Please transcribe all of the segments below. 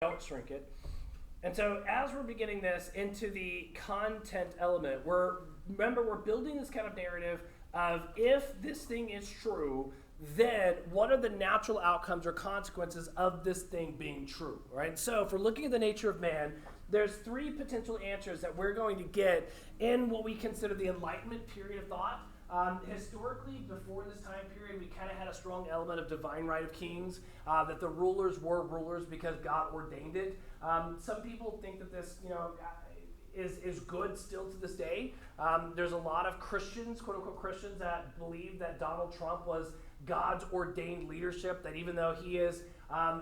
don't shrink it. And so as we're beginning this into the content element, we're building this kind of narrative of if this thing is true, then what are the natural outcomes or consequences of this thing being true, right? So if we're looking at the nature of man, there's three potential answers that we're going to get in what we consider the Enlightenment period of thought. Historically, before this time period, we kind of had a strong element of divine right of kings, that the rulers were rulers because God ordained it. Some people think that this, is good still to this day. There's a lot of Christians, quote-unquote Christians, that believe that Donald Trump was God's ordained leadership, that even though he is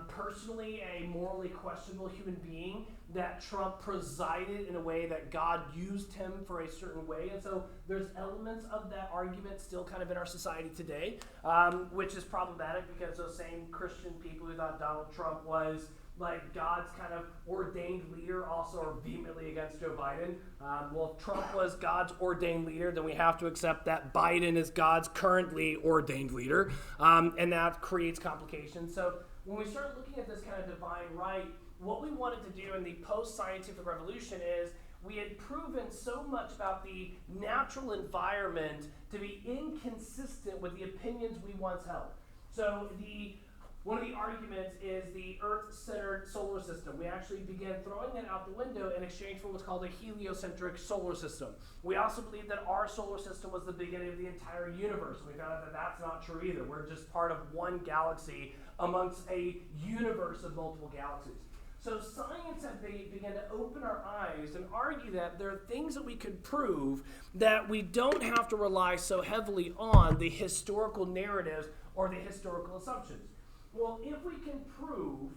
personally a morally questionable human being, that Trump presided in a way that God used him for a certain way. And so there's elements of that argument still kind of in our society today, which is problematic because those same Christian people who thought Donald Trump was like God's kind of ordained leader also are vehemently against Joe Biden. Well, if Trump was God's ordained leader, then we have to accept that Biden is God's currently ordained leader, and that creates complications. So when we start looking at this kind of divine right, what we wanted to do in the post-scientific revolution is we had proven so much about the natural environment to be inconsistent with the opinions we once held. So one of the arguments is the Earth-centered solar system. We actually began throwing that out the window in exchange for what's called a heliocentric solar system. We also believe that our solar system was the beginning of the entire universe. We found out that that's not true either. We're just part of one galaxy amongst a universe of multiple galaxies. So science has begun to open our eyes and argue that there are things that we could prove that we don't have to rely so heavily on the historical narratives or the historical assumptions. Well, if we can prove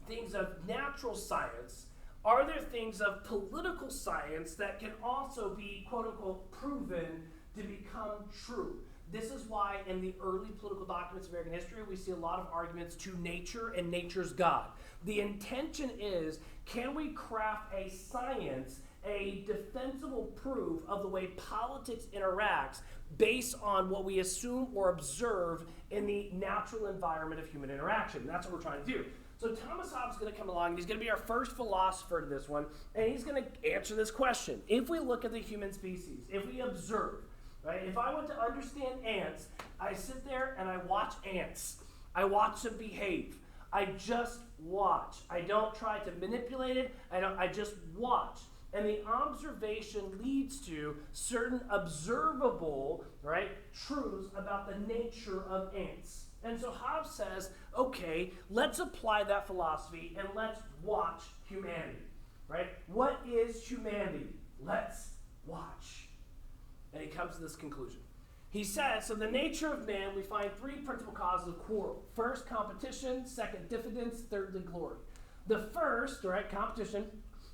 things of natural science, are there things of political science that can also be, quote-unquote, proven to become true? This is why in the early political documents of American history, we see a lot of arguments to nature and nature's God. The intention is, can we craft a science, a defensible proof of the way politics interacts based on what we assume or observe in the natural environment of human interaction? That's what we're trying to do. So Thomas Hobbes is going to come along, and he's going to be our first philosopher to this one, and he's going to answer this question. If we look at the human species, if we observe, right, if I want to understand ants, I sit there and I watch ants. I watch them behave. I just watch. I don't try to manipulate it. I just watch. And the observation leads to certain observable, right, truths about the nature of ants. And so Hobbes says, okay, let's apply that philosophy and let's watch humanity, right? What is humanity? Let's watch. And he comes to this conclusion. He says, so the nature of man, we find three principal causes of quarrel. First, competition. Second, diffidence. Thirdly, glory. The first, right, competition,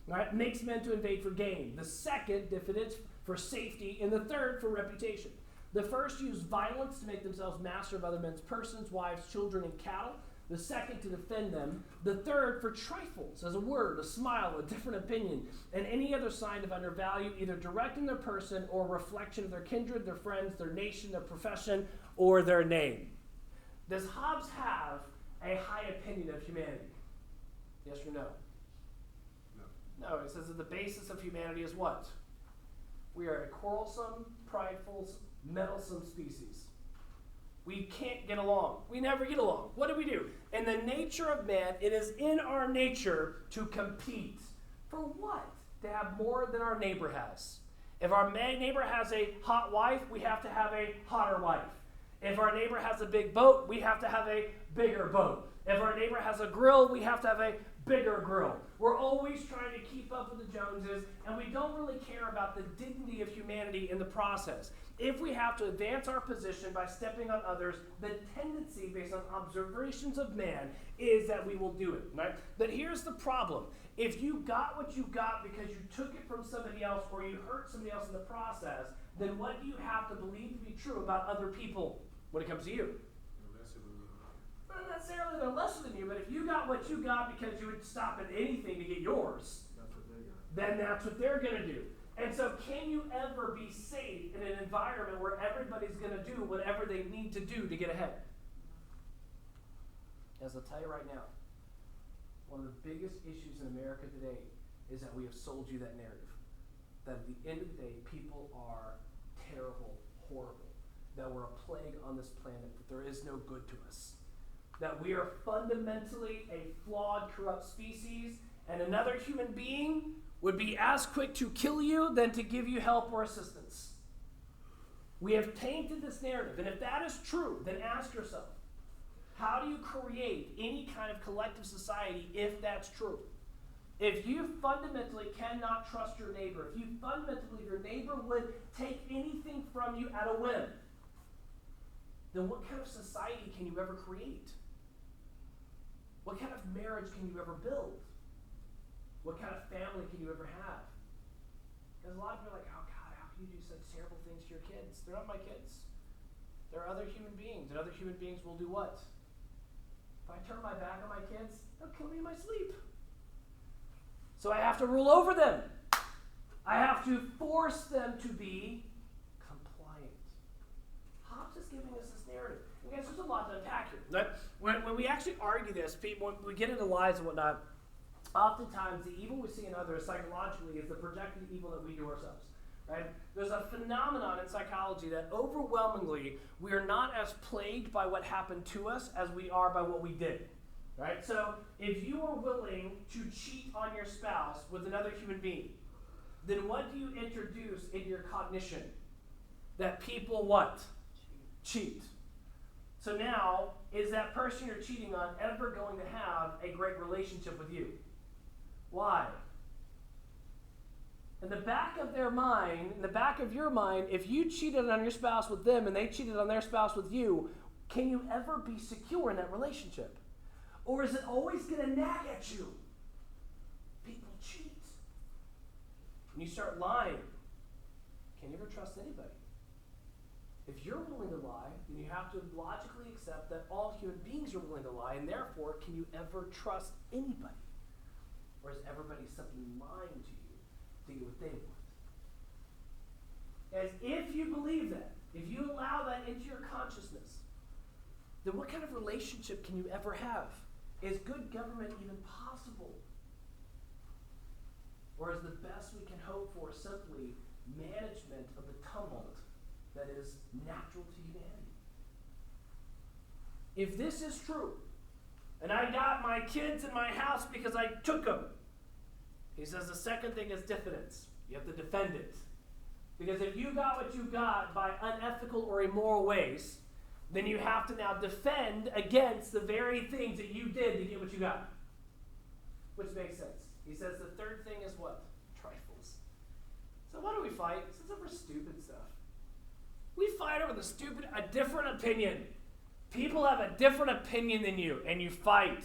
right, makes men to invade for gain. The second, diffidence, for safety. And the third, for reputation. The first use violence to make themselves master of other men's persons, wives, children, and cattle. The second, to defend them. The third, for trifles, as a word, a smile, a different opinion, and any other sign of undervalue, either directing their person or reflection of their kindred, their friends, their nation, their profession, or their name. Does Hobbes have a high opinion of humanity? Yes or no? No, it says that the basis of humanity is what? We are a quarrelsome, prideful, meddlesome species. We can't get along. We never get along. What do? In the nature of man, it is in our nature to compete. For what? To have more than our neighbor has. If our neighbor has a hot wife, we have to have a hotter wife. If our neighbor has a big boat, we have to have a bigger boat. If our neighbor has a grill, we have to have a bigger grill. We're always trying to keep up with the Joneses, and we don't really care about the dignity of humanity in the process. If we have to advance our position by stepping on others, the tendency based on observations of man is that we will do it, right? But here's the problem. If you got what you got because you took it from somebody else or you hurt somebody else in the process, then what do you have to believe to be true about other people when it comes to you? Not necessarily they're lesser than you, but if you got what you got because you would stop at anything to get yours, then that's what they're going to do. And so can you ever be safe in an environment where everybody's going to do whatever they need to do to get ahead? As I'll tell you right now, one of the biggest issues in America today is that we have sold you that narrative. That at the end of the day, people are terrible, horrible. That we're a plague on this planet, that there is no good to us. That we are fundamentally a flawed, corrupt species, and another human being would be as quick to kill you than to give you help or assistance. We have tainted this narrative, and if that is true, then ask yourself, how do you create any kind of collective society if that's true? If you fundamentally cannot trust your neighbor, if you fundamentally believe your neighbor would take anything from you at a whim, then what kind of society can you ever create? What kind of marriage can you ever build? What kind of family can you ever have? Because a lot of people are like, oh God, how can you do such terrible things to your kids? They're not my kids. They're other human beings, and other human beings will do what? If I turn my back on my kids, they'll kill me in my sleep. So I have to rule over them. I have to force them to be compliant. Hobbes is giving us this narrative. And guys, there's a lot to unpack here. Right? When we actually argue this, people, when we get into lies and whatnot, oftentimes the evil we see in others psychologically is the projected evil that we do ourselves. Right? There's a phenomenon in psychology that overwhelmingly we are not as plagued by what happened to us as we are by what we did. Right? So if you are willing to cheat on your spouse with another human being, then what do you introduce in your cognition? That people what? Cheat. So now, is that person you're cheating on ever going to have a great relationship with you? Why? In the back of their mind, in the back of your mind, if you cheated on your spouse with them and they cheated on their spouse with you, can you ever be secure in that relationship? Or is it always going to nag at you? People cheat. When you start lying, can you ever trust anybody? If you're willing to lie, then you have to logically accept that all human beings are willing to lie, and therefore, can you ever trust anybody? Or is everybody simply lying to you to get what they want? As if you believe that, if you allow that into your consciousness, then what kind of relationship can you ever have? Is good government even possible? Or is the best we can hope for simply management of the tumult that is natural to humanity? If this is true, and I got my kids in my house because I took them, he says the second thing is diffidence. You have to defend it. Because if you got what you got by unethical or immoral ways, then you have to now defend against the very things that you did to get what you got. Which makes sense. He says the third thing is what? Trifles. So why do we fight? It's over stupid stuff. We fight over a different opinion. People have a different opinion than you, and you fight.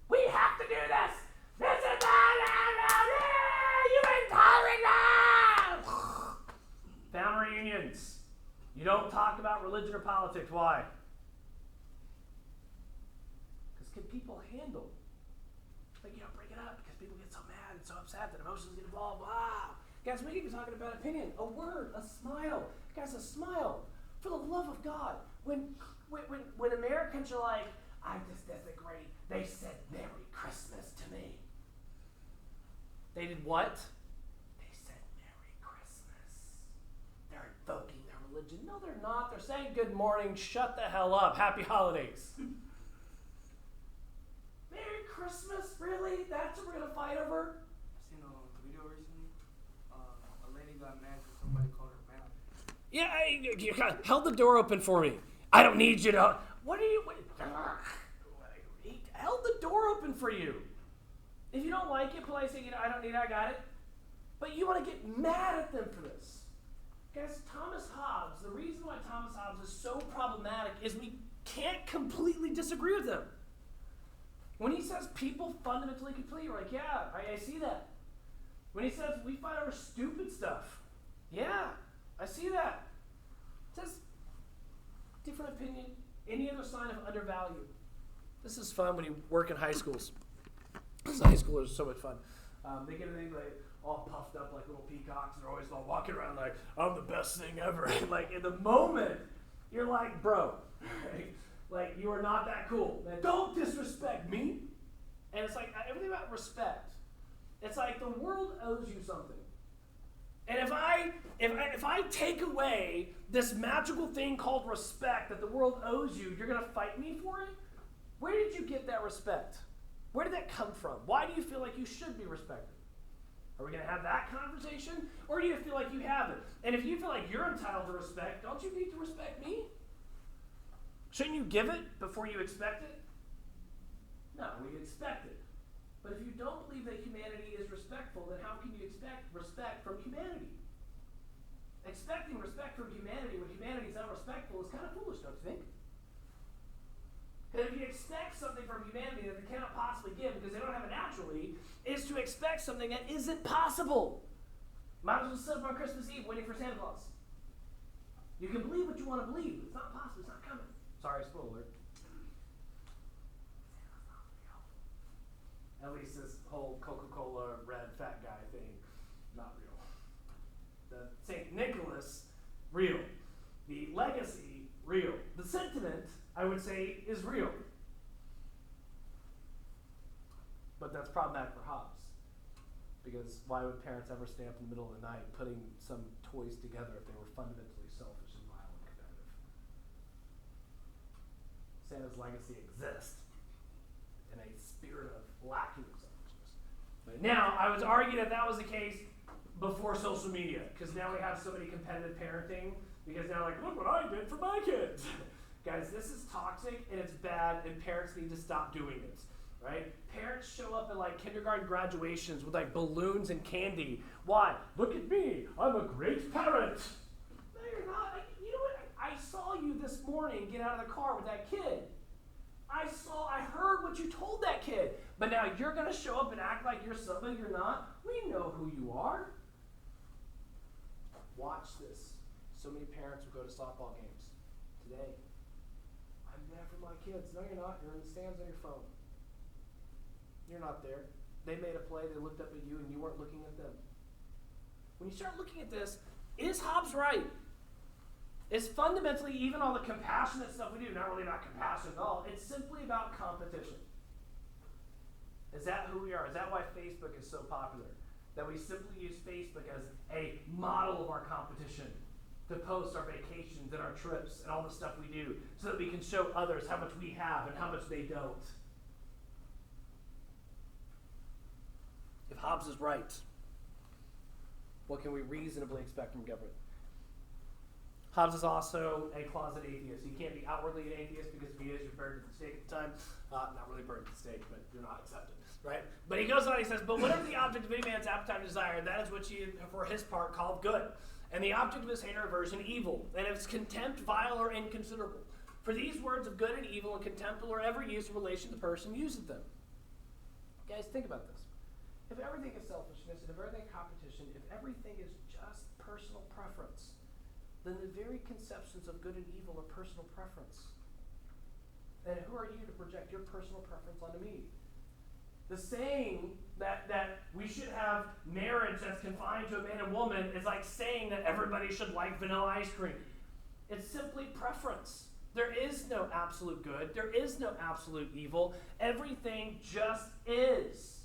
We have to do this. This is you've been tolerant now. Family reunions. You don't talk about religion or politics. Why? Because can people handle? Like, bring it up because people get so mad and so upset that emotions get involved. Wow. Guys, we keep talking about opinion. A word, a smile. Guys, a smile. For the love of God. When Americans are like, I just disagree. They said Merry Christmas to me. They did what? They said Merry Christmas. They're invoking their religion. No, they're not. They're saying good morning. Shut the hell up. Happy holidays. Merry Christmas? Really? That's what we're going to fight over? I seen a video recently. A lady got mad because somebody called her brown. Yeah, you held the door open for me. I don't need you to. What are you? He held the door open for you. If you don't like it, politely say, I don't need it, I got it. But you want to get mad at them for this. Guys, Thomas Hobbes, the reason why Thomas Hobbes is so problematic is we can't completely disagree with him. When he says people fundamentally complete, you're like, yeah, I see that. When he says we fight over stupid stuff, yeah, I see that. It says different opinion, any other sign of undervalue. This is fun when you work in high schools. High schoolers are so much fun. They get everything like all puffed up like little peacocks, and they're always all walking around like, I'm the best thing ever. Like in the moment, you're like, bro, right? Like you are not that cool. Man, don't disrespect me. And it's like about respect. It's like the world owes you something. And if I take away this magical thing called respect that the world owes you, you're going to fight me for it? Where did you get that respect? Where did that come from? Why do you feel like you should be respected? Are we going to have that conversation? Or do you feel like you haven't? And if you feel like you're entitled to respect, don't you need to respect me? Shouldn't you give it before you expect it? No, we expect it. But if you don't believe that humanity is respectful, then how can you expect respect from humanity? Expecting respect from humanity when humanity is unrespectful is kind of foolish, don't you think? And if you expect something from humanity that they cannot possibly give because they don't have it naturally, is to expect something that isn't possible. Might as well sit up on Christmas Eve waiting for Santa Claus. You can believe what you want to believe, but it's not possible, it's not coming. Sorry, spoiler alert. At least this whole Coca-Cola red fat guy thing, not real. The St. Nicholas, real. The legacy, real. The sentiment, I would say, is real. But that's problematic for Hobbes. Because why would parents ever stay up in the middle of the night putting some toys together if they were fundamentally selfish and vile and competitive? Santa's legacy exists in a spirit of lacking of selfishness. But now, I would argue that was the case before social media, because now we have so many competitive parenting, because now like, look what I did for my kids. Guys, this is toxic and it's bad, and parents need to stop doing it, right? Parents show up at like kindergarten graduations with like balloons and candy. Why? Look at me, I'm a great parent. No, you're not. You know what? I saw you this morning get out of the car with that kid. I heard what you told that kid. But now you're going to show up and act like you're somebody you're not? We know who you are. Watch this. So many parents will go to softball games today. I'm there for my kids. No, you're not. You're in the stands on your phone. You're not there. They made a play. They looked up at you, and you weren't looking at them. When you start looking at this, is Hobbes right? Is fundamentally even all the compassionate stuff we do not really about compassion at all? It's simply about competition. Is that who we are? Is that why Facebook is so popular? That we simply use Facebook as a model of our competition to post our vacations and our trips and all the stuff we do so that we can show others how much we have and how much they don't. If Hobbes is right, what can we reasonably expect from government? Hobbes is also a closet atheist. You can't be outwardly an atheist because if he is, you're burned at the stake at the time. Not really burned at the stake, but you're not accepted, right? But he goes on, he says, but whatever the object of any man's appetite and desire, that is which he, for his part, called good. And the object of his hate or aversion, evil. And of his contempt, vile or inconsiderable. For these words of good and evil and contemptible are ever used in relation to the person who uses them. Guys, think about this. If everything is selfishness, and if everything is competition, if everything is just personal preference, then the very conceptions of good and evil are personal preference. And who are you to project your personal preference onto me? The saying that we should have marriage that's confined to a man and woman is like saying that everybody should like vanilla ice cream. It's simply preference. There is no absolute good. There is no absolute evil. Everything just is.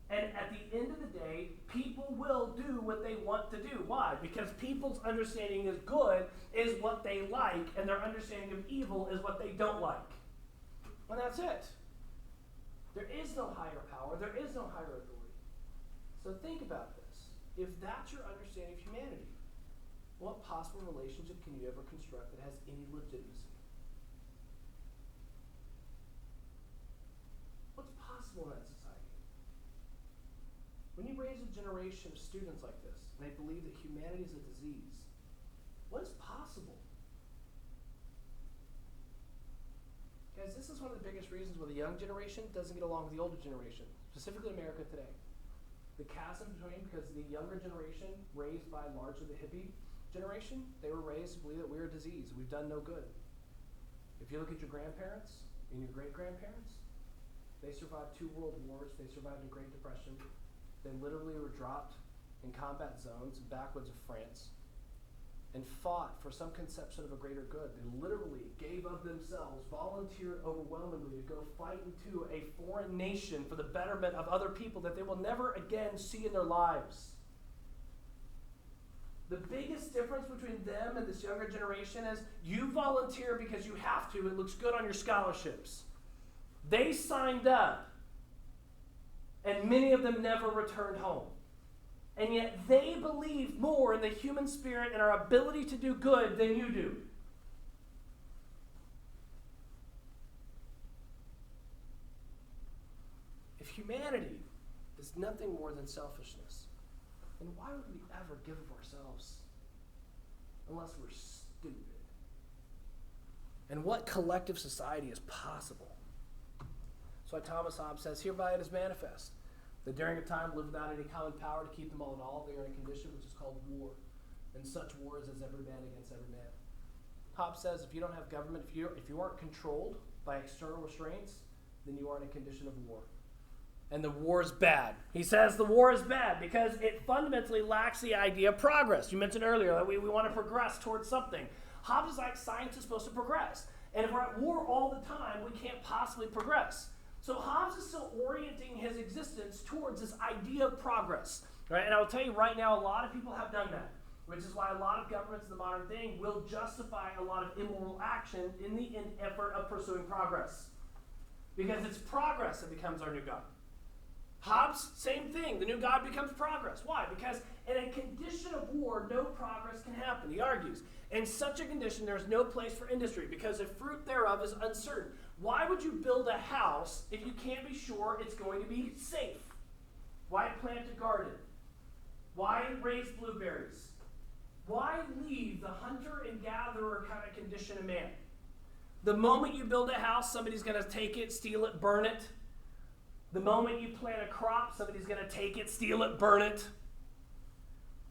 And at the end of the day, people will do what they want to do. Why? Because people's understanding of good is what they like, and their understanding of evil is what they don't like. And that's it. There is no higher power. There is no higher authority. So think about this. If that's your understanding of humanity, what possible relationship can you ever construct that has any legitimacy? What's possible in that society? When you raise a generation of students like this, and they believe that humanity is a disease, what is possible? Guys, this is one of the biggest reasons why the young generation doesn't get along with the older generation, specifically in America today. The chasm between, because the younger generation, raised by largely the hippie generation, they were raised to believe that we're a disease. We've done no good. If you look at your grandparents and your great-grandparents, they survived 2 world wars. They survived the Great Depression. They literally were dropped in combat zones in backwoods of France. and fought for some conception of a greater good. They literally gave of themselves, volunteered overwhelmingly to go fight into a foreign nation for the betterment of other people that they will never again see in their lives. The biggest difference between them and this younger generation is you volunteer because you have to. It looks good on your scholarships. They signed up, and many of them never returned home. And yet they believe more in the human spirit and our ability to do good than you do. If humanity is nothing more than selfishness, then why would we ever give of ourselves unless we're stupid? And what collective society is possible? So Thomas Hobbes says, hereby it is manifest that during a time live without any common power to keep them all in all, they are in a condition which is called war. And such war is as every man against every man. Hobbes says if you don't have government, if you aren't controlled by external restraints, then you are in a condition of war. And the war is bad. He says the war is bad because it fundamentally lacks the idea of progress. You mentioned earlier that we want to progress towards something. Hobbes is like science is supposed to progress. And if we're at war all the time, we can't possibly progress. So Hobbes is still orienting his existence towards this idea of progress. Right? And I will tell you right now, a lot of people have done that, which is why a lot of governments in the modern thing will justify a lot of immoral action in the effort of pursuing progress. Because it's progress that becomes our new God. Hobbes, same thing. The new God becomes progress. Why? Because in a condition of war, no progress can happen. He argues, in such a condition, there is no place for industry because the fruit thereof is uncertain. Why would you build a house if you can't be sure it's going to be safe? Why plant a garden? Why raise blueberries? Why leave the hunter and gatherer kind of condition of man? The moment you build a house, somebody's going to take it, steal it, burn it. The moment you plant a crop, somebody's going to take it, steal it, burn it.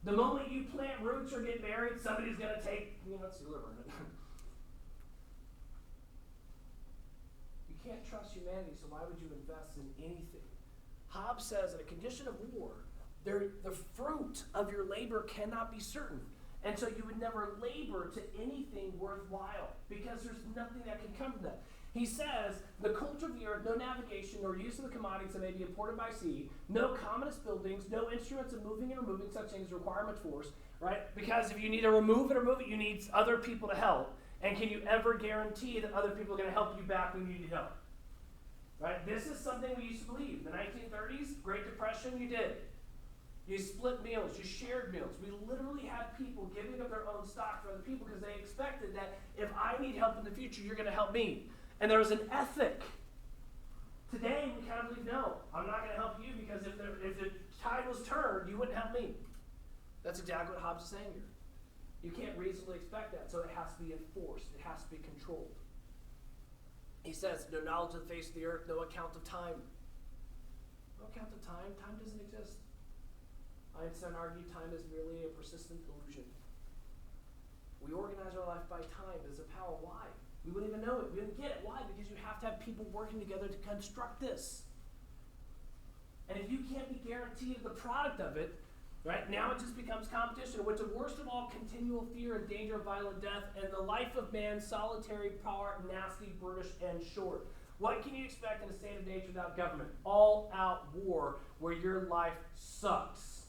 The moment you plant roots or get married, somebody's going to take, steal or burn it. You can't trust humanity, so why would you invest in anything? Hobbes says in a condition of war, the fruit of your labor cannot be certain. And so you would never labor to anything worthwhile because there's nothing that can come from that. He says, the culture of the earth, no navigation nor use of the commodities that may be imported by sea, no commonest buildings, no instruments of moving and removing such things require much force, right? Because if you need to remove it or move it, you need other people to help. And can you ever guarantee that other people are going to help you back when you need help? Right? This is something we used to believe. The 1930s, Great Depression, you did. You split meals, you shared meals. We literally had people giving up their own stock for other people because they expected that if I need help in the future, you're going to help me. And there was an ethic. Today, we kind of believe, no, I'm not going to help you because if the tide was turned, you wouldn't help me. That's exactly what Hobbes is saying here. You can't reasonably expect that, so it has to be enforced. It has to be controlled. He says, no knowledge of the face of the earth, no account of time. No account of time. Time doesn't exist. Einstein argued time is merely a persistent illusion. We organize our life by time as a power. Why? We wouldn't even know it. We wouldn't get it. Why? Because you have to have people working together to construct this. And if you can't be guaranteed the product of it, right, now it just becomes competition, which the worst of all, continual fear and danger of violent death, and the life of man, solitary, power, nasty, brutish, and short. What can you expect in a state of nature without government? All-out war where your life sucks.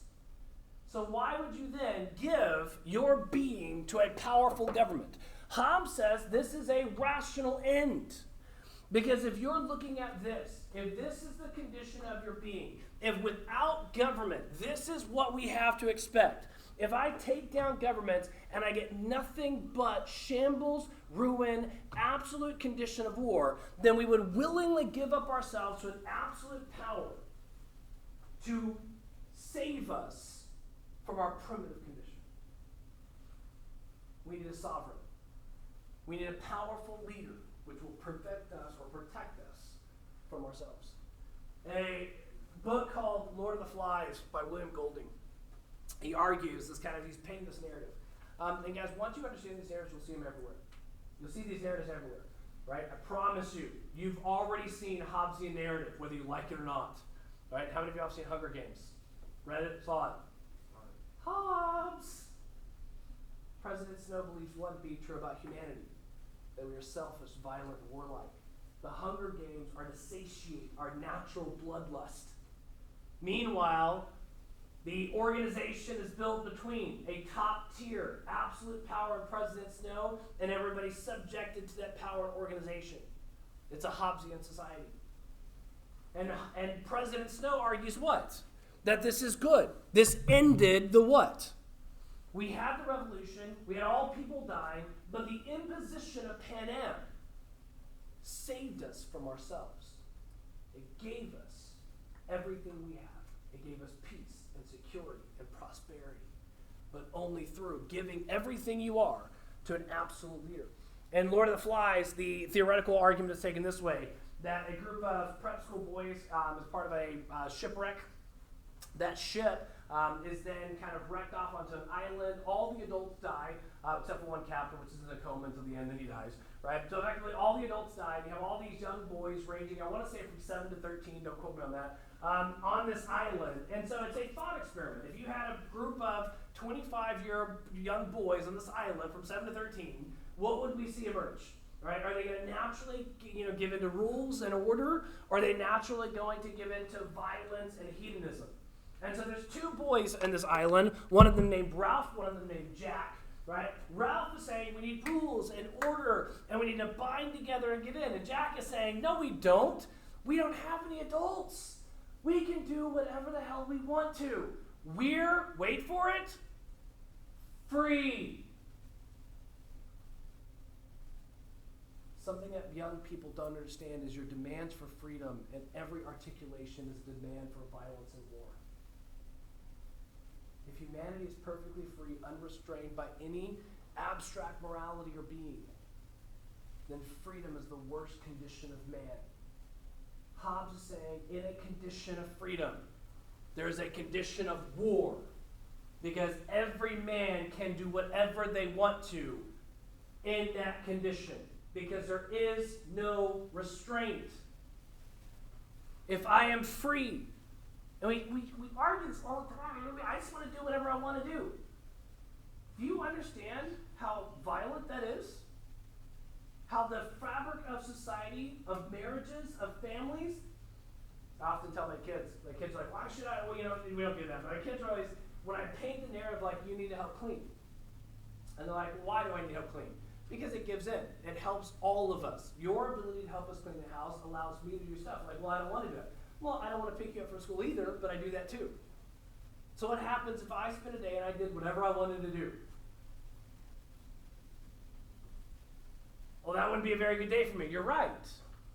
So why would you then give your being to a powerful government? Hobbes says this is a rational end. Because if you're looking at this, if this is the condition of your being, if without government, this is what we have to expect. If I take down governments and I get nothing but shambles, ruin, absolute condition of war, then we would willingly give up ourselves to an absolute power to save us from our primitive condition. We need a sovereign. We need a powerful leader which will protect us from ourselves. A book called Lord of the Flies by William Golding. He argues this he's painting this narrative. And guys, once you understand these narratives, you'll see them everywhere. You'll see these narratives everywhere, right? I promise you, you've already seen Hobbesian narrative, whether you like it or not, right? How many of you have seen Hunger Games? Read it, saw it? Hobbes! President Snow believes one to be true about humanity, that we are selfish, violent, and warlike. The Hunger Games are to satiate our natural bloodlust. Meanwhile, the organization is built between a top tier, absolute power in President Snow, and everybody subjected to that power and organization. It's a Hobbesian society. And President Snow argues what? That this is good. This ended the what? We had the revolution, we had all people dying, but the imposition of Panem saved us from ourselves. It gave us everything we have. It gave us peace and security and prosperity, but only through giving everything you are to an absolute leader. In Lord of the Flies, the theoretical argument is taken this way, that a group of prep school boys is part of a shipwreck. That ship is then kind of wrecked off onto an island. All the adults die, except for one captain, which is in a coma until the end, then he dies. Right? So effectively, all the adults die. You have all these young boys ranging, I want to say from 7 to 13, don't quote me on that, on this island. And so it's a thought experiment. If you had a group of 25-year young boys on this island from 7 to 13, what would we see emerge? Right? Are they going to naturally give into rules and order? Or are they naturally going to give into violence and hedonism? And so there's two boys in this island, one of them named Ralph, one of them named Jack. Right? Ralph is saying we need rules and order, and we need to bind together and give in. And Jack is saying, no, we don't. We don't have any adults. We can do whatever the hell we want to. We're, wait for it, free. Something that young people don't understand is your demands for freedom, and every articulation is a demand for violence and war. If humanity is perfectly free, unrestrained by any abstract morality or being, then freedom is the worst condition of man. Hobbes is saying, in a condition of freedom, there is a condition of war, because every man can do whatever they want to in that condition, because there is no restraint. If I am free, and we argue this all the time. I just want to do whatever I want to do. Do you understand how violent that is? How the fabric of society, of marriages, of families, I often tell my kids are like, why should I, well, we don't do that, but my kids are always, when I paint the narrative like, you need to help clean. And they're like, why do I need to help clean? Because it gives in. It helps all of us. Your ability to help us clean the house allows me to do stuff. Like, well, I don't want to do it. Well, I don't want to pick you up from school either, but I do that too. So what happens if I spent a day and I did whatever I wanted to do? Well, that wouldn't be a very good day for me. You're right.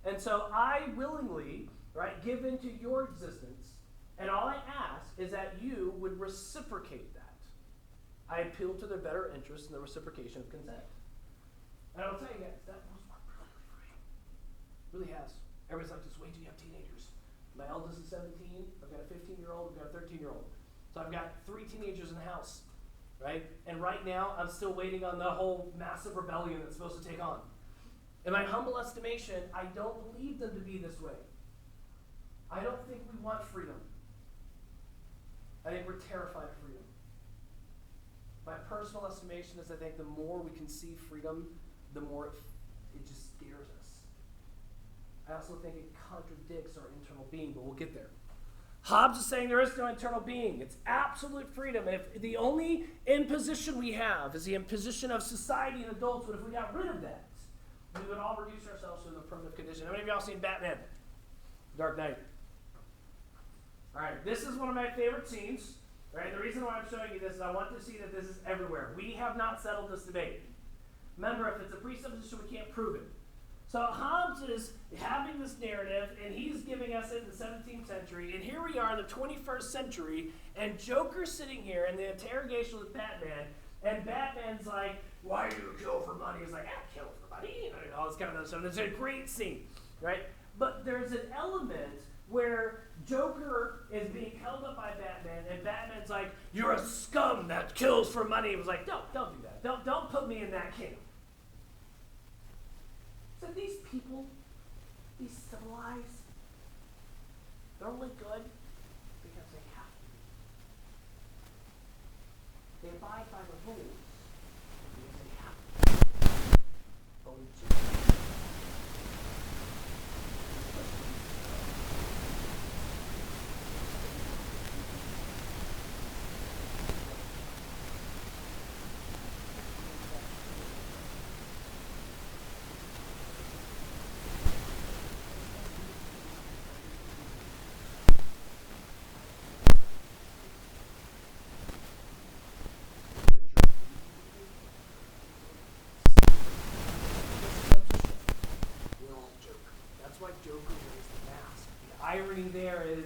And so I willingly, right, give into your existence, and all I ask is that you would reciprocate that. I appeal to their better interest in the reciprocation of consent. And I'll tell you guys, that was worked really great. Really has. Everybody's like, just wait till you have teenagers. My eldest is 17, I've got a 15-year-old, I've got a 13-year-old. So I've got 3 teenagers in the house, right? And right now, I'm still waiting on the whole massive rebellion that's supposed to take on. In my humble estimation, I don't believe them to be this way. I don't think we want freedom. I think we're terrified of freedom. My personal estimation is I think the more we conceive freedom, the more it just scares us. I also think it contradicts our internal being, but we'll get there. Hobbes is saying there is no internal being. It's absolute freedom. And if the only imposition we have is the imposition of society and adulthood, if we got rid of that, we would all reduce ourselves to the primitive condition. How many of y'all seen Batman? Dark Knight. All right, this is one of my favorite scenes. Right? The reason why I'm showing you this is I want to see that this is everywhere. We have not settled this debate. Remember, if it's a presupposition, we can't prove it. So Hobbes is having this narrative, and he's giving us it in the 17th century, and here we are in the 21st century, and Joker's sitting here in the interrogation with Batman, and Batman's like, why do you kill for money? He's like, I kill for money, and all this kind of other stuff. It's a great scene, right? But there's an element where Joker is being held up by Batman, and Batman's like, you're a scum that kills for money. He was like, don't do that. Don't put me in that camp. So these people, these civilized, they're only good because they have to be. They abide by the rules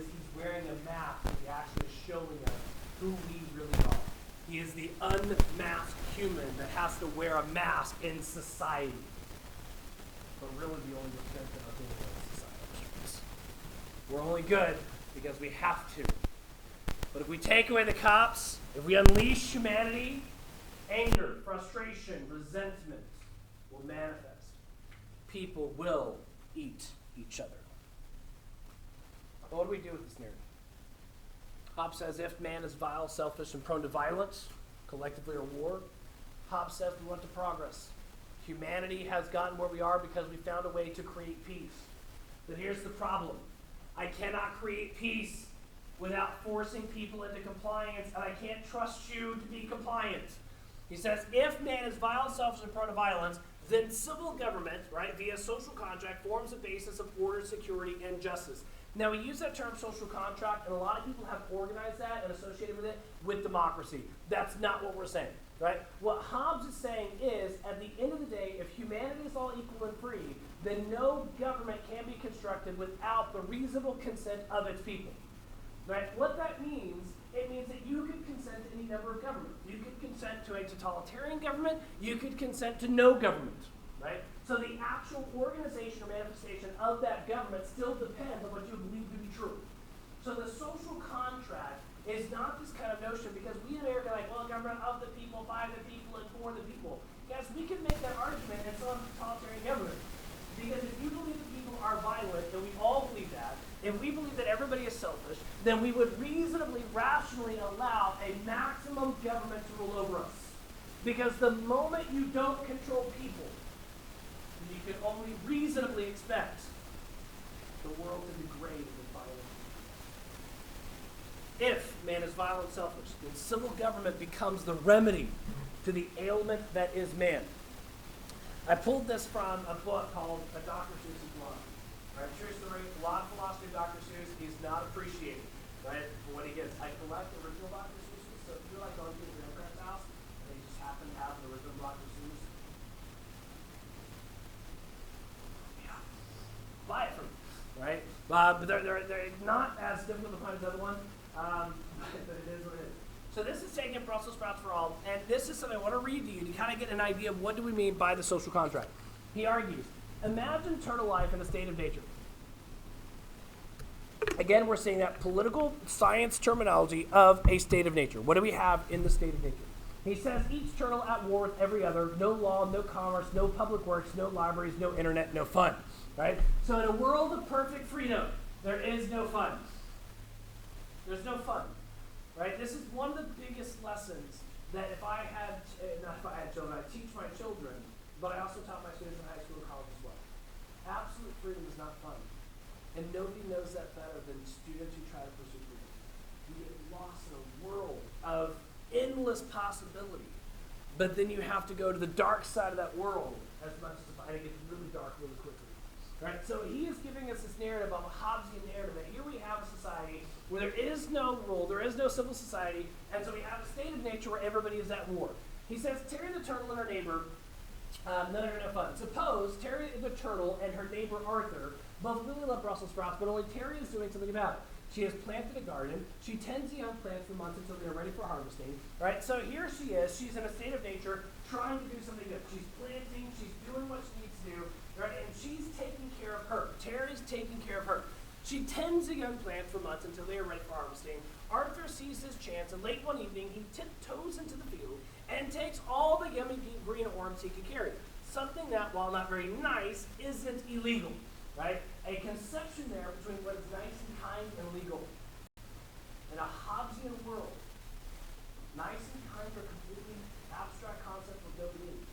he's wearing a mask and he's actually showing us who we really are. He is the unmasked human that has to wear a mask in society. But really the only defense of being in society. We're only good because we have to. But if we take away the cops, if we unleash humanity, anger, frustration, resentment will manifest. People will eat each other. But what do we do with this narrative? Hobbes says if man is vile, selfish, and prone to violence, collectively or war, Hobbes says we want to progress. Humanity has gotten where we are because we found a way to create peace. But here's the problem. I cannot create peace without forcing people into compliance, and I can't trust you to be compliant. He says, if man is vile, selfish, and prone to violence, then civil government, right, via social contract, forms a basis of order, security, and justice. Now, we use that term social contract, and a lot of people have organized that and associated with it with democracy. That's not what we're saying, right? What Hobbes is saying is, at the end of the day, if humanity is all equal and free, then no government can be constructed without the reasonable consent of its people. Right? What that means, it means that you could consent to any number of governments. You could consent to a totalitarian government. You could consent to no government. Right? So the actual organization or manifestation of that government still depends on what you believe to be true. So the social contract is not this kind of notion because we in America are like, well, government of the people, by the people, and for the people. Yes, we can make that argument and still have a totalitarian government. Because if you believe that people are violent, and we all believe that, if we believe that everybody is selfish, then we would reasonably, rationally allow a maximum government to rule over us. Because the moment you don't control people, you can only reasonably expect the world to degrade with violence. If man is violent and selfish, then civil government becomes the remedy to the ailment that is man. I pulled this from a book called Dr. Seuss's Blog. Right? True story, a lot of philosophy of Dr. Seuss. He's not appreciated, right, for what he gets. I collect original Dr. Seuss's, so if you're like going to your grandparents' house and they just happen to have an original Dr. Seuss, yeah, buy it from me, right? But they're not as difficult to find as the other one, but it is what it is. So this is taking Brussels sprouts for all, and this is something I want to read to you to kind of get an idea of what do we mean by the social contract. He argues, imagine turtle life in a state of nature. Again, we're seeing that political science terminology of a state of nature. What do we have in the state of nature? He says each turtle at war with every other, no law, no commerce, no public works, no libraries, no internet, no fun. Right? So in a world of perfect freedom, there is no fun. There's no fun. Right? This is one of the biggest lessons that if I had, not if I had children, I teach my children, but I also taught my students in high school and college as well. Absolute freedom is not fun. And nobody knows that better than students who try to pursue freedom. You get lost in a world of endless possibility. But then you have to go to the dark side of that world as much as and it gets really dark really quickly. Right? So he is giving us this narrative of a Hobbesian narrative that here we have a society where there is no rule, there is no civil society, and so we have a state of nature where everybody is at war. He says, Terry the turtle and her neighbor, none of her no fun. Suppose Terry the turtle and her neighbor Arthur both really love Brussels sprouts, but only Terry is doing something about it. She has planted a garden. She tends the young plants for months until they are ready for harvesting. Right? So here she is. She's in a state of nature trying to do something good. She's planting. She's doing what she needs to do. Right? And she's taking care of her. Terry's taking care of her. She tends the young plants for months until they are ready for harvesting. Arthur sees his chance, and late one evening, he tiptoes into the field and takes all the yummy green worms he could carry. Something that, while not very nice, isn't illegal. Right? A conception there between what is nice and kind and legal. In a Hobbesian world, nice and kind are completely abstract concepts with no meaning.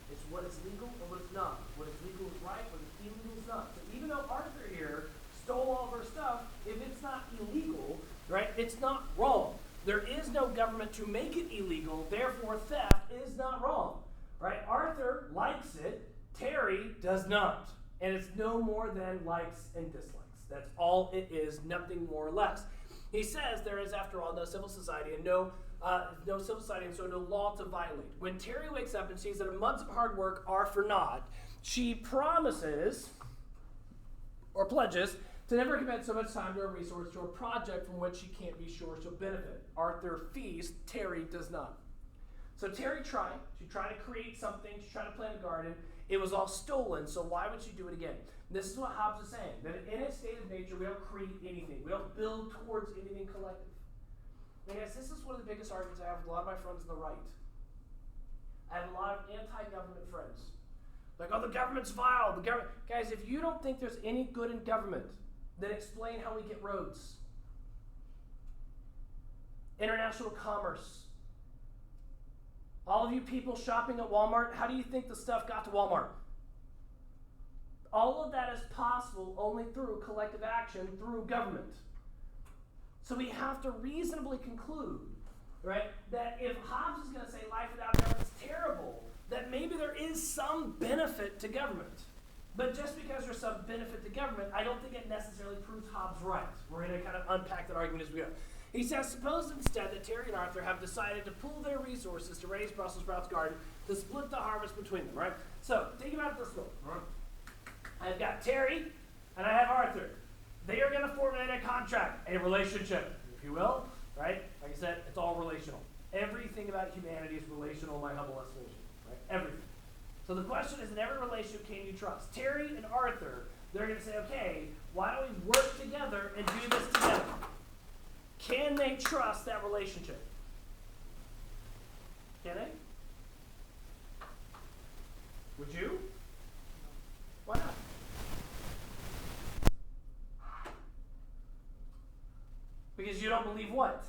It's what is legal and what is not. What is legal is right, what is illegal is not. So even though Arthur here stole all of her stuff, if it's not illegal, right, it's not wrong. There is no government to make it illegal, therefore theft is not wrong. Right? Arthur likes it, Terry does not. And it's no more than likes and dislikes. That's all it is, nothing more or less. He says there is, after all, no civil society and no civil society and so no law to violate. When Terry wakes up and sees that her months of hard work are for naught, she promises or pledges To never commit so much time to a resource to a project from which she can't be sure she'll benefit. Arthur feasts, Terry does not. So Terry tried. She tried to create something. She tried to plant a garden. It was all stolen, so why would she do it again? This is what Hobbes is saying, that in its state of nature, we don't create anything. We don't build towards anything collective. And guys, this is one of the biggest arguments I have with a lot of my friends on the right. I have a lot of anti-government friends. Like, oh, the government's vile. The government. Guys, if you don't think there's any good in government, then explain how we get roads. International commerce. All of you people shopping at Walmart, how do you think the stuff got to Walmart? All of that is possible only through collective action, through government. So we have to reasonably conclude, right, that if Hobbes is going to say life without government is terrible, that maybe there is some benefit to government. But just because there's some benefit to government, I don't think it necessarily proves Hobbes right. We're going to kind of unpack that argument as we go. He says, suppose instead that Terry and Arthur have decided to pool their resources to raise Brussels sprouts garden, to split the harvest between them, right? So, think about it this way. Right? I've got Terry and I have Arthur. They are going to formulate a contract, a relationship, if you will, right? Like I said, it's all relational. Everything about humanity is relational in my humble estimation, right? Everything. So the question is, in every relationship, can you trust? Terry and Arthur, they're going to say, okay, why don't we work together and do this together? Can they trust that relationship? Can they? Would you? Why not? Because you don't believe what?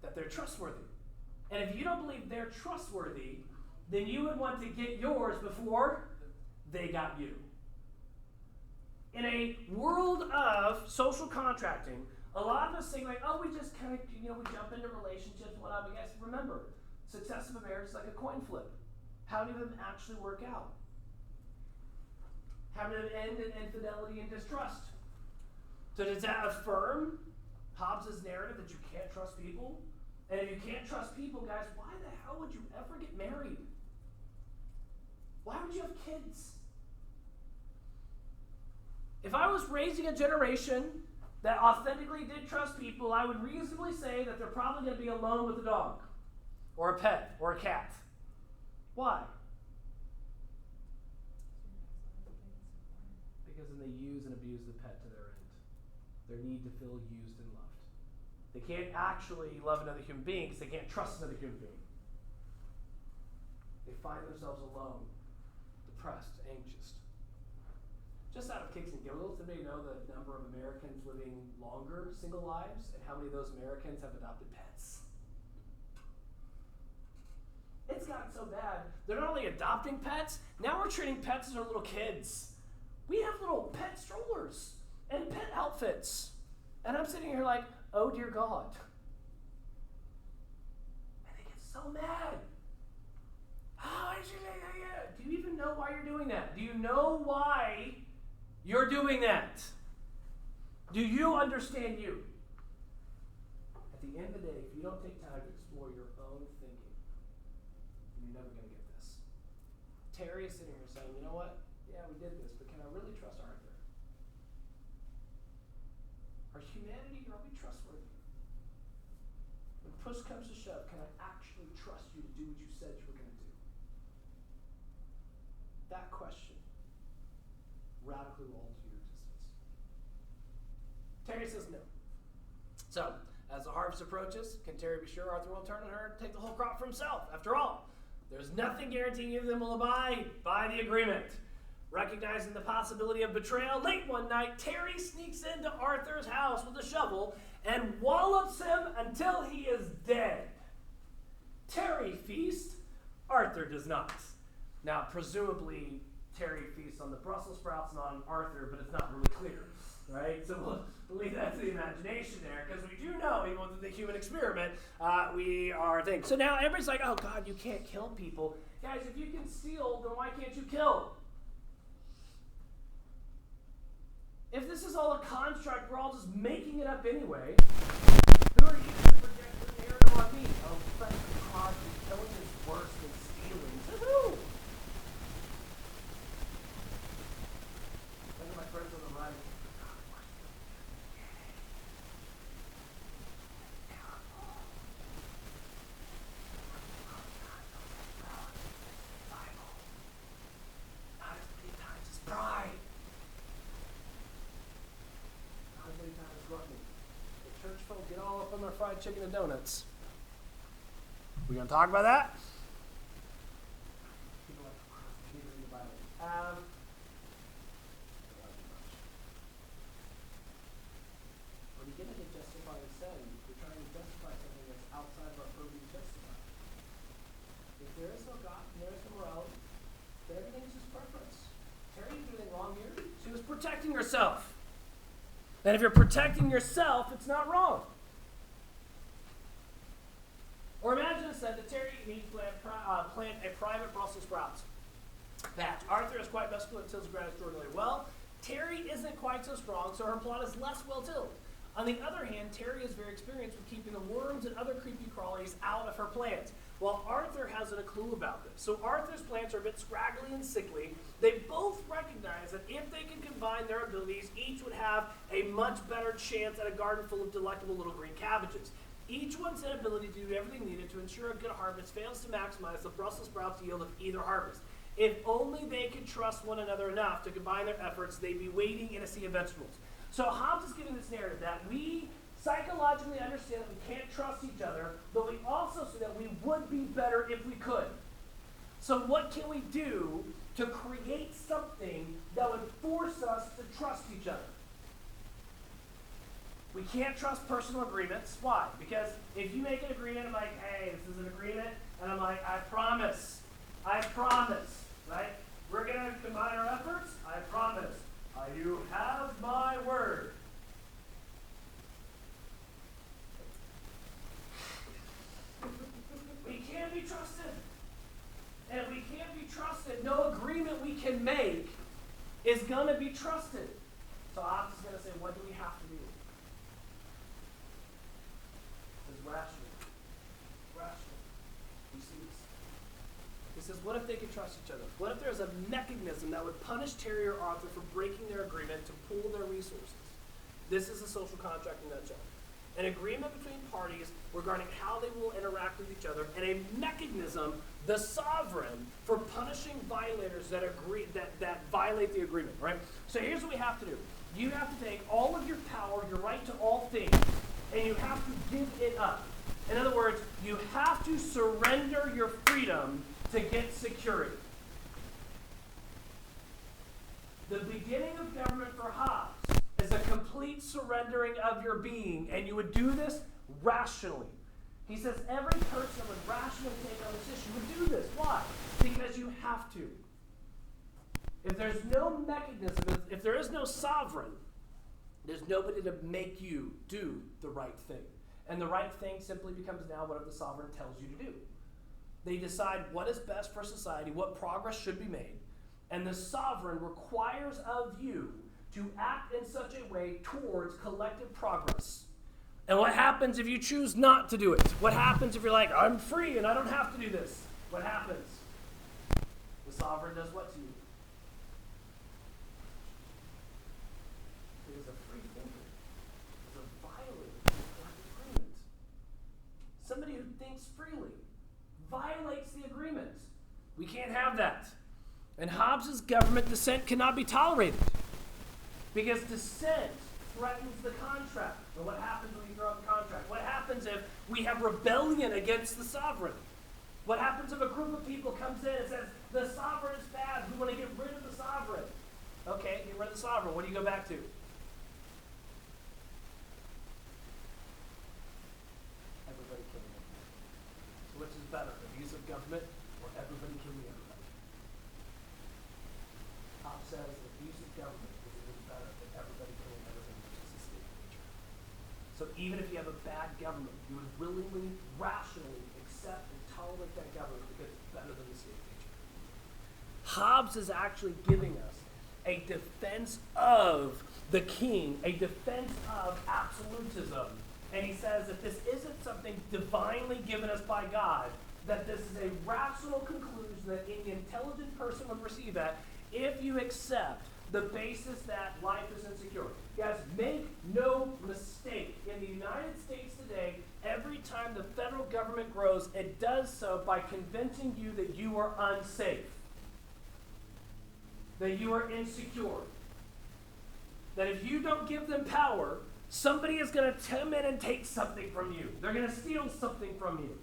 That they're trustworthy. And if you don't believe they're trustworthy, then you would want to get yours before they got you. In a world of social contracting, a lot of us think like, oh, we just kind of, we jump into relationships and whatnot. But guys, remember, success of a marriage is like a coin flip. How many of them actually work out? How many of them end in infidelity and distrust? So does that affirm Hobbes' narrative that you can't trust people? And if you can't trust people, guys, why the hell would you ever get married? Why would you have kids? If I was raising a generation that authentically did trust people, I would reasonably say that they're probably going to be alone with a dog, or a pet, or a cat. Why? Because then they use and abuse the pet to their end. Their need to feel used and loved. They can't actually love another human being because they can't trust another human being. They find themselves alone, depressed, anxious. Just out of kicks and giggles, does anybody know the number of Americans living longer single lives and how many of those Americans have adopted pets? It's gotten so bad. They're not only adopting pets, now we're treating pets as our little kids. We have little pet strollers and pet outfits. And I'm sitting here like, oh dear God. And they get so mad. Oh, do you even know why you're doing that? Do you know why you're doing that? Do you understand you? At the end of the day, if you don't take time to explore your own thinking, you're never going to get this. Terry is sitting here saying, you know what? Yeah, we did this, but can I really trust Arthur? Our humanity, are we trustworthy? When push comes to shove, can I actually trust you to do what you said you were going to do? That question radically will alter your existence. Terry says no. So, as the harvest approaches, can Terry be sure Arthur will turn on her and take the whole crop for himself? After all, there's nothing guaranteeing either of them will abide by the agreement. Recognizing the possibility of betrayal, late one night, Terry sneaks into Arthur's house with a shovel and wallops him until he is dead. Terry feasts, Arthur does not. Now, presumably, Terry feasts on the Brussels sprouts, not on Arthur, but it's not really clear, right? So we'll leave that to the imagination there, because we do know, even with the human experiment, we are things. So now everybody's like, oh God, you can't kill people. Guys, if you can steal, then why can't you kill? If this is all a construct, we're all just making it up anyway. Who are you to project the narrative on me? Oh, thank God, killing is worse than stealing. To who? One of my friends on our fried chicken and donuts. We gonna talk about that? When you get into justifying sin, you're trying to justify something that's outside of our purview to justify. If there is no God and there is no morality, then everything's just preference. Terry didn't do anything wrong here. She was protecting herself. And if you're protecting yourself, it's not wrong. Or imagine instead that Terry needs to plant a private Brussels sprouts patch. Arthur is quite muscular and tills the ground extraordinarily well. Terry isn't quite so strong, so her plot is less well tilled. On the other hand, Terry is very experienced with keeping the worms and other creepy crawlies out of her plants, while Arthur hasn't a clue about this. So Arthur's plants are a bit scraggly and sickly. They both recognize that if they can combine their abilities, each would have a much better chance at a garden full of delectable little green cabbages. Each one's inability to do everything needed to ensure a good harvest fails to maximize the Brussels sprouts yield of either harvest. If only they could trust one another enough to combine their efforts, they'd be wading in a sea of vegetables. So Hobbes is giving this narrative that we psychologically understand that we can't trust each other, but we also see that we would be better if we could. So what can we do to create something that would force us to trust each other? We can't trust personal agreements. Why? Because if you make an agreement, I'm like, hey, this is an agreement, and I'm like, I promise, right? We're going to combine our efforts, I promise. You have my word. We can't be trusted. And if we can't be trusted, no agreement we can make is going to be trusted. So Hobbes is going to say, what do we have to do? It's rational. You see this? He says, what if they could trust each other? What if there's a mechanism that would punish Terry or Arthur for breaking their agreement to pool their resources? This is a social contract in a nutshell. An agreement between parties regarding how they will interact with each other, and a mechanism, the sovereign, for punishing violators that violate the agreement, right? So here's what we have to do. You have to take all of your power, your right to all things, and you have to give it up. In other words, you have to surrender your freedom to get security. The beginning of government for Hobbes is a complete surrendering of your being, and you would do this rationally. He says every person that would rationally take on this issue would do this. Why? Because you have to. If there's no mechanism, if there is no sovereign, there's nobody to make you do the right thing. And the right thing simply becomes now whatever the sovereign tells you to do. They decide what is best for society, what progress should be made, and the sovereign requires of you to act in such a way towards collective progress. And what happens if you choose not to do it? What happens if you're like, I'm free and I don't have to do this? What happens? The sovereign does what to you? He is a free thinker. He is a violator of the agreement. Somebody who thinks freely violates the agreement. We can't have that. And Hobbes' government dissent cannot be tolerated. Because dissent threatens the contract. And what happens when you throw out the contract? What happens if we have rebellion against the sovereign? What happens if a group of people comes in and says, the sovereign is bad, we want to get rid of the sovereign? Okay, get rid of the sovereign. What do you go back to? Everybody killing everybody. So which is better, abuse of government or everybody killing everybody? Hobbes says abuse of government is better than everybody killing everybody, which is the state of nature. So even if you have a bad government, you would willingly, rationally accept and tolerate that government because it's better than the state of nature. Hobbes is actually giving us a defense of the king, a defense of absolutism. And he says that this isn't something divinely given us by God, that this is a rational conclusion that any intelligent person would receive at if you accept the basis that life is insecure. Guys, make no mistake. In the United States today, every time the federal government grows, it does so by convincing you that you are unsafe, that you are insecure, that if you don't give them power, somebody is going to come in and take something from you. They're going to steal something from you.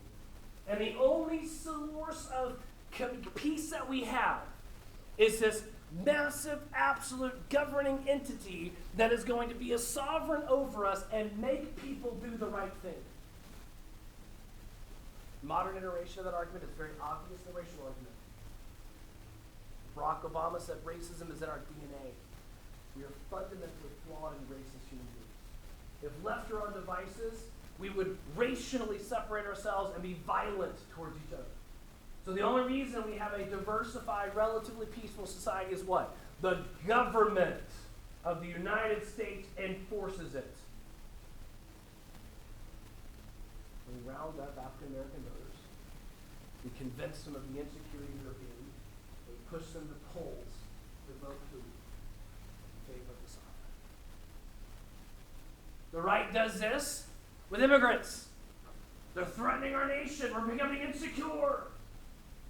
And the only source of peace that we have is this massive, absolute governing entity that is going to be a sovereign over us and make people do the right thing. Modern iteration of that argument is very obvious in the racial argument. Barack Obama said racism is in our DNA. We are fundamentally flawed and racist human beings. If left to our devices, we would racially separate ourselves and be violent towards each other. So the only reason we have a diversified, relatively peaceful society is what? The government of the United States enforces it. We round up African American voters. We convince them of the insecurity they're in. We push them to polls to vote who? In favor of the sovereign. The right does this with immigrants. They're threatening our nation. We're becoming insecure.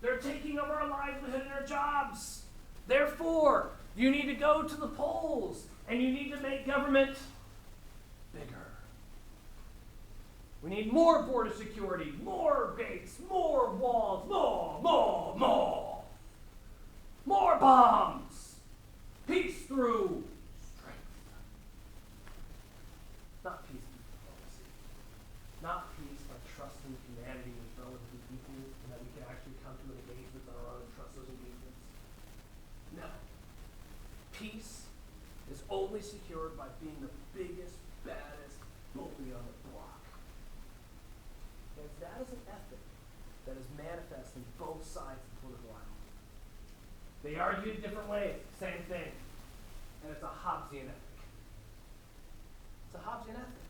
They're taking over our livelihood and our jobs. Therefore, you need to go to the polls and you need to make government bigger. We need more border security, more gates, more walls, more bombs. Peace through strength. Not peace through diplomacy. Not peace by trusting humanity as relatively equal and that we can actually come to an engagement on our own and trust those engagements. No. Peace is only secured by being the biggest, baddest bully on the block. And that is an ethic that is manifest in both sides of the political aisle. They argue in different ways, same thing. And it's a Hobbesian ethic. It's a Hobbesian ethic.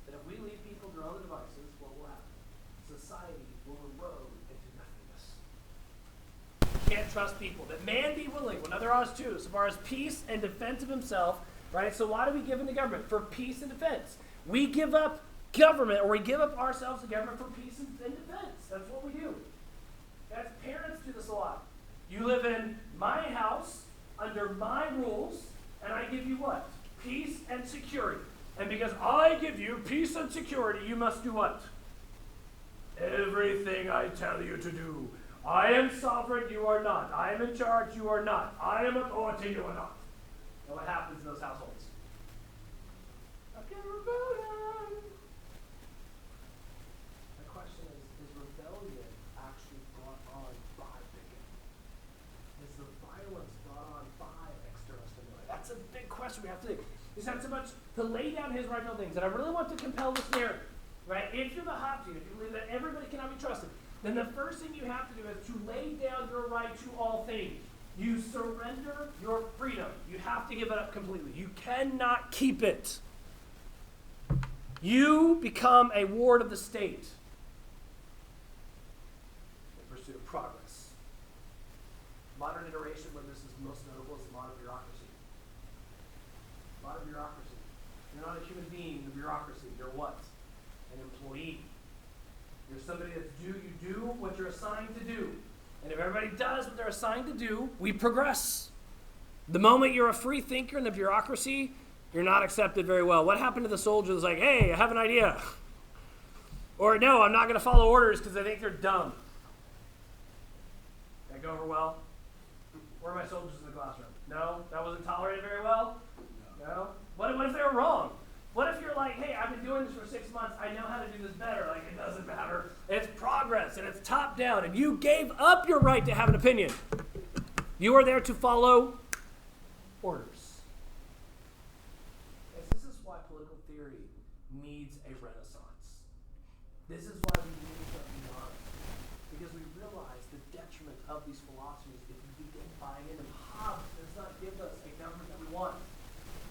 That if we leave people to their own devices, what will happen? Society will erode into nothingness. You can't trust people. That man be willing, well, neither are us too, so far as peace and defense of himself, right? So why do we give in to government? For peace and defense. We give up government, or we give up ourselves to government for peace and defense. That's what we do. As parents do this a lot. You live in my house, under my rules, and I give you what? Peace and security. And because I give you peace and security, you must do what? Everything I tell you to do. I am sovereign, you are not. I am in charge, you are not. I am authority, you are not. And what happens in those households? Rebellion. The question is rebellion actually brought on by bigotry? Is the violence brought on by external stimuli? That's a big question we have to think. It's not so much to lay down his right things, and I really want to compel this narrative, right? If you're the Hobbesian, if you believe that everybody cannot be trusted, then the first thing you have to do is to lay down your right to all things. You surrender your freedom. You have to give it up completely. You cannot keep it. You become a ward of the state in pursuit of progress. Modern iteration where this is most notable is the modern bureaucracy. Modern bureaucracy. You're not a human being in the bureaucracy. You're what? An employee. You're somebody that's you do what you're assigned to do. And if everybody does what they're assigned to do, we progress. The moment you're a free thinker in the bureaucracy, you're not accepted very well. What happened to the soldiers like, hey, I have an idea? Or no, I'm not going to follow orders because I think they're dumb. Did that go over well? Where are my soldiers in the classroom? No? That wasn't tolerated very well? No? What if they were wrong? What if you're like, hey, I've been doing this for 6 months. I know how to do this better. Like, it doesn't matter. It's progress, and it's top down, and you gave up your right to have an opinion. You are there to follow orders. This is why political theory needs a renaissance. This is why we need to go beyond. Because we realize the detriment of these philosophies if we begin buying into them. Hobbes does not give us a government that we want.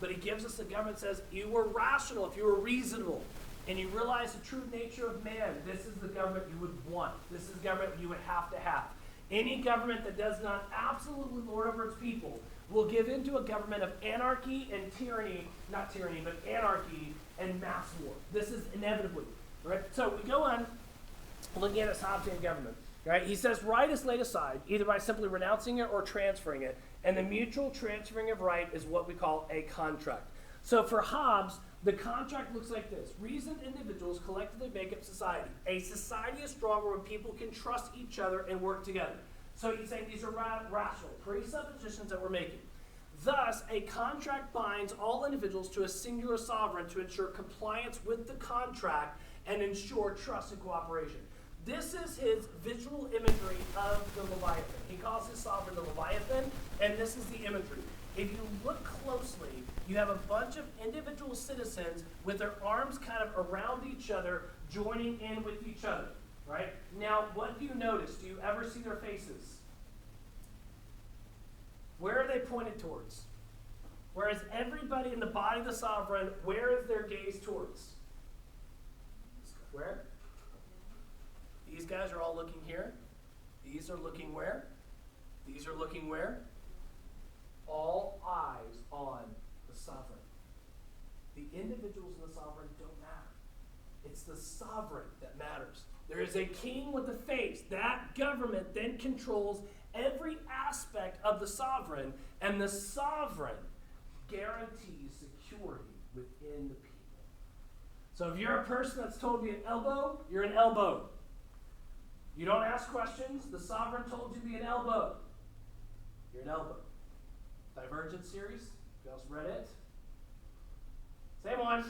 But he gives us a government that says, you were rational if you were reasonable. And you realize the true nature of man. This is the government you would want. This is the government you would have to have. Any government that does not absolutely lord over its people will give into a government of anarchy and tyranny, not tyranny, but anarchy and mass war. This is inevitably. Right? So we go on looking at this Hobbesian government. Right? He says right is laid aside, either by simply renouncing it or transferring it. And the mutual transferring of right is what we call a contract. So for Hobbes, The contract looks like this. Reasoned individuals collectively make up society. A society is stronger when people can trust each other and work together. So he's saying these are rational presuppositions that we're making. Thus, a contract binds all individuals to a singular sovereign to ensure compliance with the contract and ensure trust and cooperation. This is his visual imagery of the Leviathan. He calls his sovereign the Leviathan, and this is the imagery. If you look closely, you have a bunch of individual citizens with their arms kind of around each other, joining in with each other, right? Now, what do you notice? Do you ever see their faces? Where are they pointed towards? Whereas everybody in the body of the sovereign, where is their gaze towards? Where? These guys are all looking here. These are looking where? These are looking where? All eyes on the sovereign. The individuals in the sovereign don't matter. It's the sovereign that matters. There is a king with a face. That government then controls every aspect of the sovereign, and the sovereign guarantees security within the people. So if you're a person that's told to be an elbow, you're an elbow. You don't ask questions. The sovereign told you to be an elbow. You're an elbow. Divergent series. You also read it. Same one.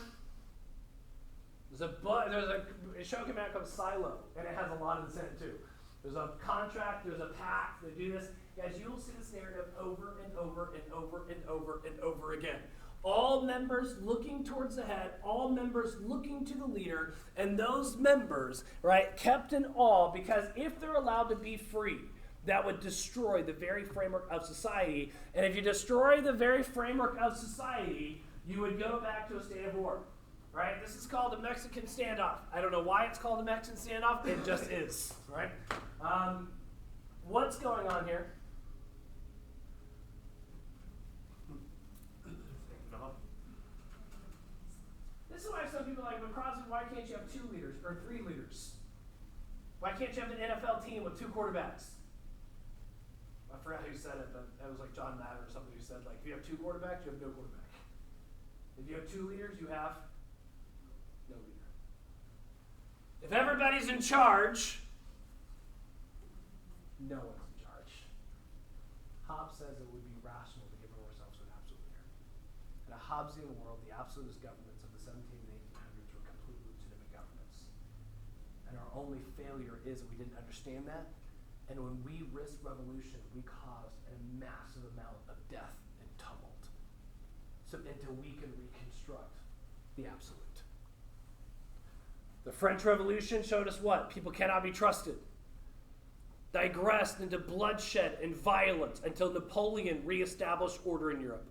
There's a show came out called Silo, and it has a lot of this in it too. There's a contract, there's a pact, they do this. Guys, you will see this narrative over and over and over and over and over again. All members looking towards the head, all members looking to the leader, and those members, right, kept in awe, because if they're allowed to be free, that would destroy the very framework of society. And if you destroy the very framework of society, you would go back to a state of war. Right? This is called a Mexican standoff. I don't know why it's called a Mexican standoff. It just is. Right? What's going on here? This is why some people are like, but CrossFit, why can't you have 2 leaders or 3 leaders? Why can't you have an NFL team with 2 quarterbacks? I forgot who said it, but it was like John Madden or somebody who said, like, if you have 2 quarterbacks, you have no quarterback. If you have 2 leaders, you have no leader. If everybody's in charge, no one's in charge. Hobbes says it would be rational to give ourselves to an absolute leader. In a Hobbesian world, the absolutist governments of the 1700s and 1800s were completely legitimate governments. And our only failure is that we didn't understand that. And when we risked revolution, we caused a massive amount of death and tumult. So until we can reconstruct the absolute. The French Revolution showed us what? People cannot be trusted. Digressed into bloodshed and violence until Napoleon reestablished order in Europe.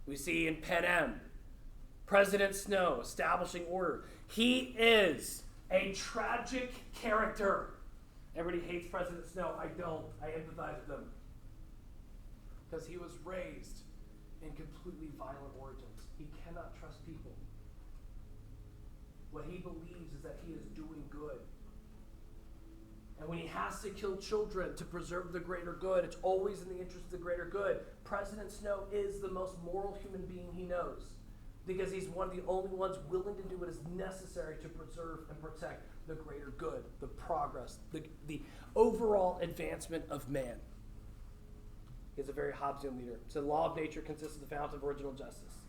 We see in Panem, President Snow establishing order. He is a tragic character. Everybody hates President Snow. I don't. I empathize with them. Because he was raised in completely violent origins. He cannot trust people. What he believes is that he is doing good. And when he has to kill children to preserve the greater good, it's always in the interest of the greater good. President Snow is the most moral human being he knows, because he's one of the only ones willing to do what is necessary to preserve and protect the greater good, the progress, the overall advancement of man. He is a very Hobbesian leader. So the law of nature consists of the fountain of original justice.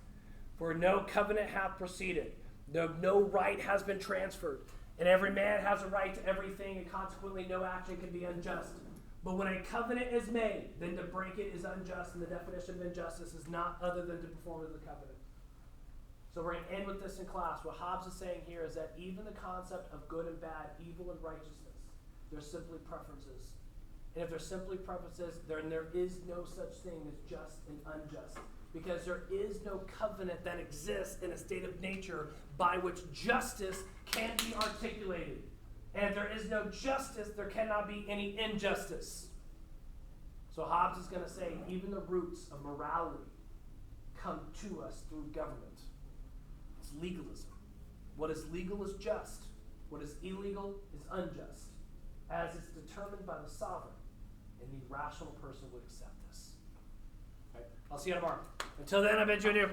For no covenant hath proceeded, no right has been transferred, and every man has a right to everything, and consequently no action can be unjust. But when a covenant is made, then to break it is unjust, and the definition of injustice is not other than to perform the covenant. So we're going to end with this in class. What Hobbes is saying here is that even the concept of good and bad, evil and righteousness, they're simply preferences. And if they're simply preferences, then there is no such thing as just and unjust. Because there is no covenant that exists in a state of nature by which justice can be articulated. And if there is no justice, there cannot be any injustice. So Hobbes is going to say even the roots of morality come to us through government. It's legalism. What is legal is just. What is illegal is unjust, as it's determined by the sovereign. And the rational person would accept this. Right? I'll see you tomorrow. Until then, I bid you adieu.